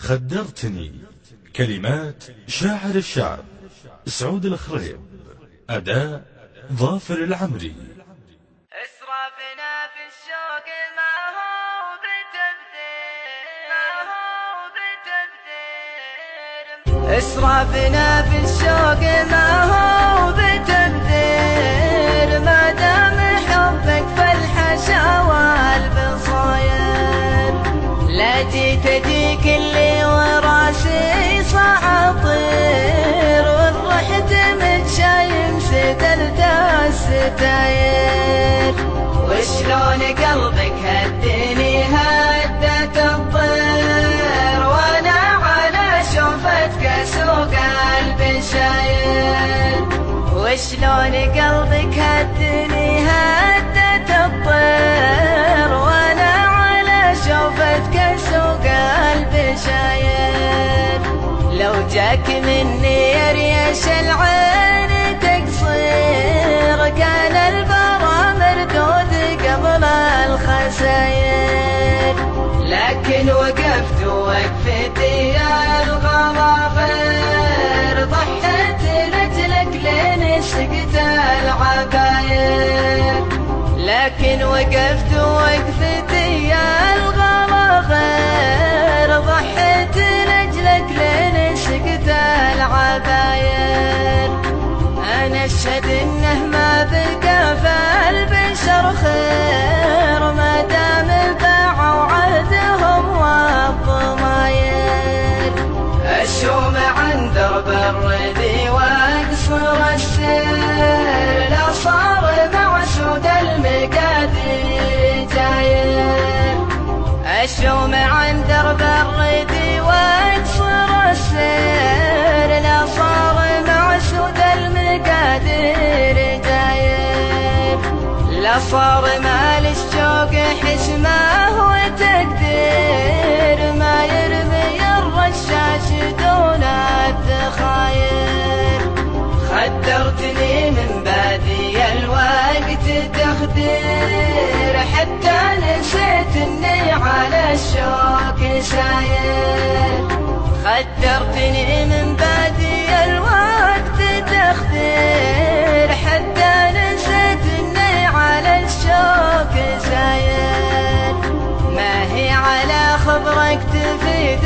خدرتني. كلمات شاعر الشعب سعود الخريب، أداء ظافر العمري. اسرافنا في الشوق ما هو بتبذير، اسرافنا في الشوق ما هو بتبذير، ما دام حبك فالحشاوى البصاير، لا جيت اللي وراسي صعطير، والرحت متشايم سدلت الستاير، وشلون قلبك هدني هدت الطير، وانا على شوفتك اسوق البشاير، وشلون قلبك هدني هدت الطير، وانا على شوفتك اسوق البشاير، لو جاك مني ريش العين تقصير، كان البرا مردود قبل الخساير، لكن وقفت وقفتي الغرافير، ضحيت لجلك لين سقت العباير، لكن وقفت وقفتي الغرافير، ضحيت لجلك لين سقت العباير، أنا أشهد إنه ما بقى في البشر خير، ما دام باعوا عهدهم والضماير، أشوم عن درب الردي وأقصر السير، لا صار مع سود المقادير جاير، أشوم عن درب الردي وأقصر السير، لا صار مع سود المقادير جاير، لا صار مال الشوق حشمه وتقدير، ما يرمي الرشاش دون الذخاير، خدرتني من بادي الوقت تخدير، حتى نسيت اني على الشوق ساير، خدرتني من بادي الوقت تخدير، حتى نسيت اني على الشوق ساير، ما هي على خبرك تفيد